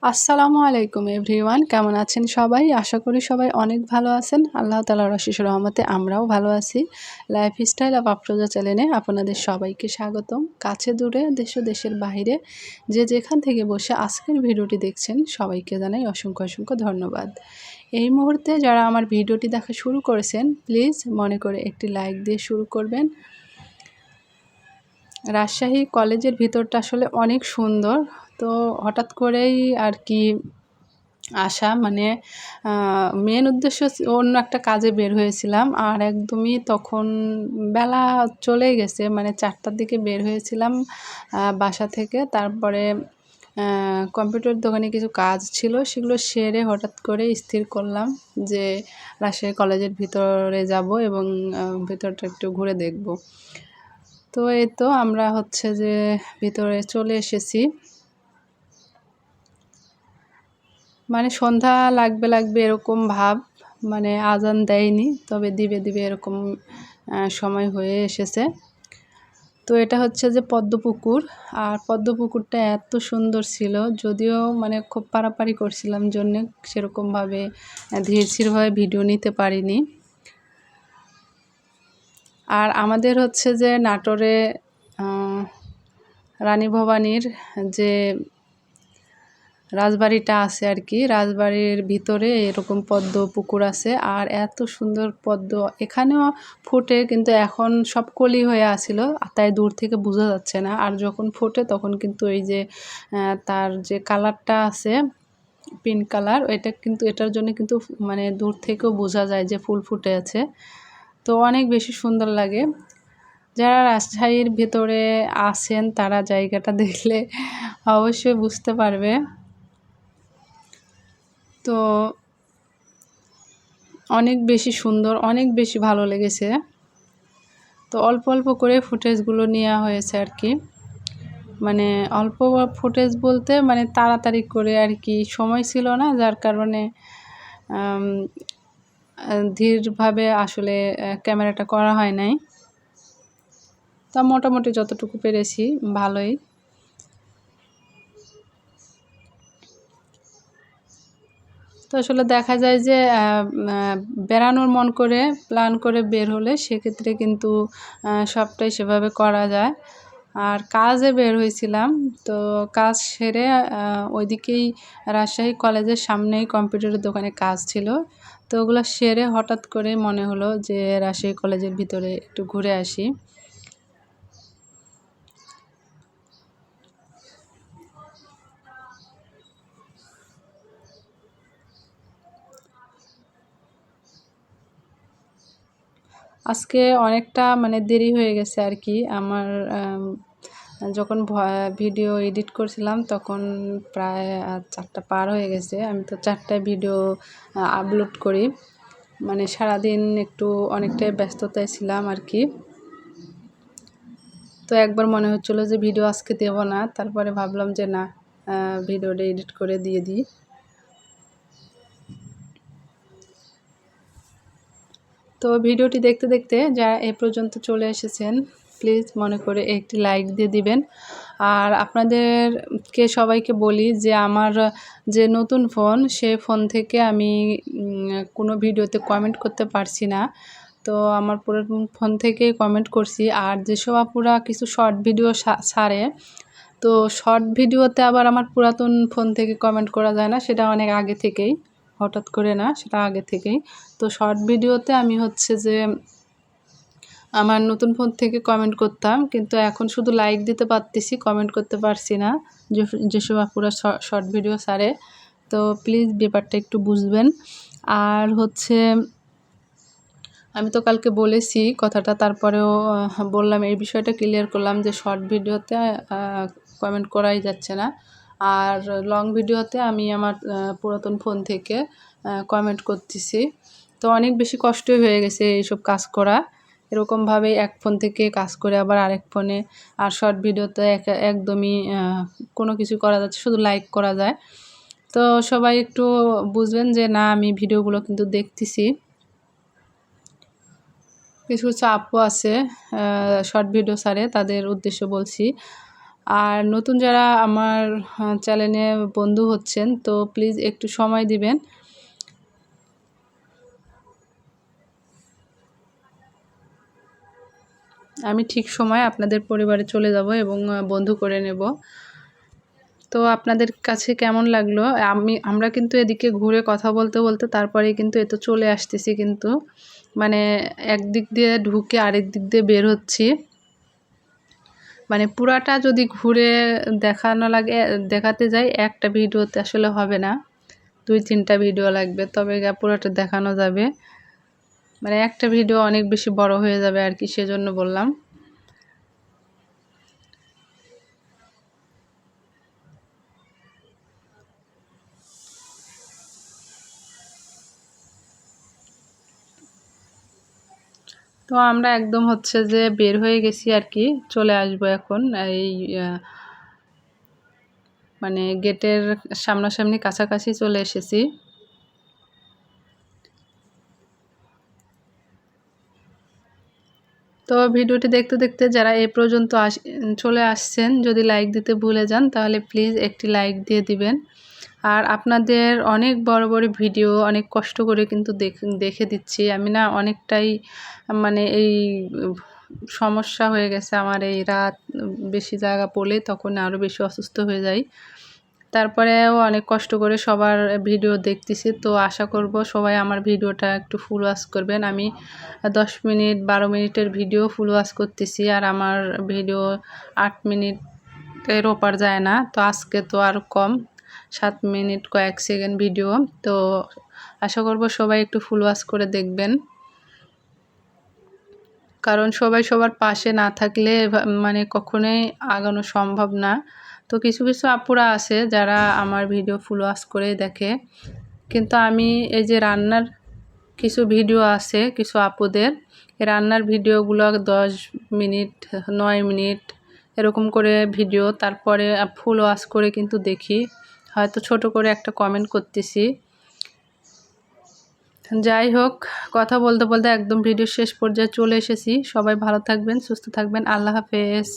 আসসালামু আলাইকুম এভরিওয়ান, কেমন আছেন সবাই? আশা করি সবাই অনেক ভালো আছেন। আল্লাহ তাআলার অশেষ রহমতে আমরাও ভালো আছি। লাইফস্টাইল অফ আফরোজা চ্যানেলে আপনাদের সবাইকে স্বাগতম। কাছে দূরে দেশ ও দেশের বাইরে যে যেখান থেকে বসে আজকের ভিডিওটি দেখছেন সবাইকে জানাই অসংখ্য অসংখ্য ধন্যবাদ। এই মুহূর্তে যারা আমার ভিডিওটি দেখা শুরু করেছেন প্লিজ মনে করে একটি লাইক দিয়ে শুরু করবেন। রাজশাহী কলেজের ভিতরটা আসলে অনেক সুন্দর। তো হঠাৎ করেই আর কি আসা, মানে মেন উদ্দেশ্য অন্য একটা কাজে বের হয়েছিলাম, আর একদমই তখন বেলা চলেই গেছে, মানে 4টার দিকে বের হয়েছিলাম বাসা থেকে। তারপরে কম্পিউটার দোকানে কিছু কাজ ছিল, সেগুলো সেরে হঠাৎ করে স্থির করলাম যে রাজশাহী কলেজের ভিতরে যাব এবং ভিতরটা একটু ঘুরে দেখব। তো এই তো আমরা হচ্ছে যে ভিতরে চলে এসেছি। মানে সন্ধ্যা লাগবে এরকম ভাব, মানে আজান দেয়নি, তবে দিবে এরকম সময় হয়ে এসেছে। তো এটা হচ্ছে যে পদ্মপুকুর, আর পদ্মপুকুরটা এত সুন্দর ছিল, যদিও মানে খুব পারাপারি করছিলাম জন্যে সেরকমভাবে ধীরস্থিরভাবে ভিডিও নিতে পারিনি। আর আমাদের হচ্ছে যে নাটোরে রানী ভবানীর যে রাজবাড়িটা আছে আর কি, রাজবাড়ির ভিতরে এরকম পদ্ম পুকুর আছে, আর এত সুন্দর পদ্ম এখানেও ফোটে, কিন্তু এখন সব কলি হয়ে আসিল, তাই দূর থেকে বোঝা যাচ্ছে না। আর যখন ফোটে তখন কিন্তু এই যে তার যে কালারটা আছে পিঙ্ক কালার, এটা কিন্তু এটার জন্য কিন্তু মানে দূর থেকেও বোঝা যায় যে ফুল ফুটে আছে। তো অনেক বেশি সুন্দর লাগে। যারা রাজশাহীর ভেতরে আছেন তারা জায়গাটা দেখলে অবশ্যই বুঝতে পারবে। তো অনেক বেশি সুন্দর, অনেক বেশি ভালো লেগেছে। তো অল্প অল্প করে ফুটেজগুলো নেওয়া হয়েছে আর কি, মানে অল্প ফুটেজ বলতে মানে তাড়াতাড়ি করে আর কি, সময় ছিল না, যার কারণে ধীরভাবে আসলে ক্যামেরাটা করা হয় নাই। তা মোটামুটি যতটুকু পেরেছি ভালোই। তো আসলে দেখা যায় যে বেড়ানোর মন করে প্ল্যান করে বের হলে সেক্ষেত্রে কিন্তু সবটাই সেভাবে করা যায়। আর কাজে বের হয়েছিলাম, তো কাজ সেরে ওইদিকেই রাজশাহী কলেজের সামনেই কম্পিউটারের দোকানে কাজ ছিল। তো ওগুলো সেরে হঠাৎ করে মনে হলো যে রাজশাহী কলেজের ভিতরে একটু ঘুরে আসি। আজকে অনেকটা মানে দেরি হয়ে গেছে আর কি আমার, যখন ভিডিও এডিট করছিলাম তখন প্রায় 4টা পার হয়ে গেছে। আমি তো 4টায় ভিডিও আপলোড করি, মানে সারাদিন একটু অনেকটাই ব্যস্ততায় ছিলাম আর কি। তো একবার মনে হচ্ছিলো যে ভিডিও আজকে দেবো না, তারপরে ভাবলাম যে না, ভিডিওটা এডিট করে দিয়ে দিই। তো ভিডিওটি দেখতে দেখতে যারা এ পর্যন্ত চলে এসেছেন প্লিজ মনে করে একটি লাইক দিয়ে দিবেন। আর আপনাদেরকে সবাইকে বলি যে আমার যে নতুন ফোন, সে ফোন থেকে আমি কোনো ভিডিওতে কমেন্ট করতে পারছি না। তো আমার পুরাতন ফোন থেকেই কমেন্ট করছি। আর যেসব আপুরা কিছু শর্ট ভিডিও ছাড়ে, তো শর্ট ভিডিওতে আবার আমার পুরাতন ফোন থেকে কমেন্ট করা যায় না, সেটা অনেক আগে থেকেই, হঠাৎ করে না, সেটা আগে থেকেই। তো শর্ট ভিডিওতে আমি হচ্ছে যে আমার নতুন ফোন থেকে কমেন্ট করতাম, কিন্তু এখন শুধু লাইক দিতে পারতেছি, কমেন্ট করতে পারছি না যেসব আপুরা শর্ট ভিডিও ছাড়ে। তো প্লিজ ব্যাপারটা একটু বুঝবেন। আর হচ্ছে আমি তো কালকে বলেছি কথাটা, তারপরেও বললাম, এই বিষয়টা ক্লিয়ার করলাম যে শর্ট ভিডিওতে কমেন্ট করাই যাচ্ছে না। আর লং ভিডিওতে আমি আমার পুরাতন ফোন থেকে কমেন্ট করতেছি। তো অনেক বেশি কষ্টই হয়ে গেছে এইসব কাজ করা, এরকমভাবে এক ফোন থেকে কাজ করে আবার আরেক ফোনে। আর শর্ট ভিডিওতে একদমই কোনো কিছু করা যাচ্ছে, শুধু লাইক করা যায়। তো সবাই একটু বুঝবেন যে না, আমি ভিডিওগুলো কিন্তু দেখতেছি। কিছু কিছু আপু আছে শর্ট ভিডিও ছাড়ে, তাদের উদ্দেশ্য বলছি। আর নতুন যারা আমার চ্যানেলে বন্ধু হচ্ছেন তো প্লিজ একটু সময় দিবেন। আমি ঠিক সময়ে আপনাদের পরিবারে চলে যাব এবং বন্ধু করে নেব। তো আপনাদের কাছে কেমন লাগলো? আমরা কিন্তু এদিকে ঘুরে কথা বলতে বলতে তারপরে কিন্তু এ তো চলে আসতেছি, কিন্তু মানে একদিক দিয়ে ঢুকে আরেক দিক দিয়ে বের হচ্ছি। মানে পুরাটা যদি ঘুরে দেখাতে যাই একটা ভিডিওতে আসলে হবে না, 2-3টা ভিডিও লাগবে, তবে পুরাটা দেখানো যাবে। মানে একটা ভিডিও অনেক বেশি বড় হয়ে যাবে আর কি, সেজন্য বললাম। তো আমরা একদম হচ্ছে যে বের হয়ে গেছি আর কি, চলে আসবো এখন এই মানে গেটের সামনাসামনি কাছাকাছি চলে এসেছি। তো ভিডিওটি দেখতে দেখতে যারা এ পর্যন্ত চলে আসছেন, যদি লাইক দিতে ভুলে যান তাহলে প্লিজ একটি লাইক দিয়ে দিবেন। আর আপনাদের অনেক বড় বড় ভিডিও অনেক কষ্ট করে কিন্তু দেখে দিচ্ছি আমি, না অনেকটাই মানে এই সমস্যা হয়ে গেছে আমার, এই রাত বেশি জায়গা পড়লে তখন আরও বেশি অসুস্থ হয়ে যাই। তারপরেও অনেক কষ্ট করে সবার ভিডিও দেখতেছি, তো আশা করব সবাই আমার ভিডিওটা একটু ফুল ওয়াচ করবেন। আমি 10 মিনিট 12 মিনিটের ভিডিও ফুল ওয়াচ করতেছি, আর আমার ভিডিও 8 মিনিটের ওপার যায় না। তো আজকে তো আর কম, 7 মিনিট কয়েক সেকেন্ড ভিডিও। তো আশা করব সবাই একটু ফুল ওয়াচ করে দেখবেন, কারণ সবাই সবার পাশে না থাকলে মানে কখনোই আগানো সম্ভব না। তো কিছু কিছু আপুরা আছে যারা আমার ভিডিও ফুল ওয়াচ করে দেখে, কিন্তু আমি এই যে রান্নার কিছু ভিডিও আছে কিছু আপুদের, এই রান্নার ভিডিওগুলো 10 মিনিট 9 মিনিট এরকম করে ভিডিও, তারপরে ফুল ওয়াচ করে কিন্তু দেখি, হয়তো ছোট করে একটা কমেন্ট করতেছি। যাই হোক, কথা বলতে বলতে একদম ভিডিও শেষ পর্যায়ে চলে এসেছি। সবাই ভালো থাকবেন, সুস্থ থাকবেন, আল্লাহ হাফেজ।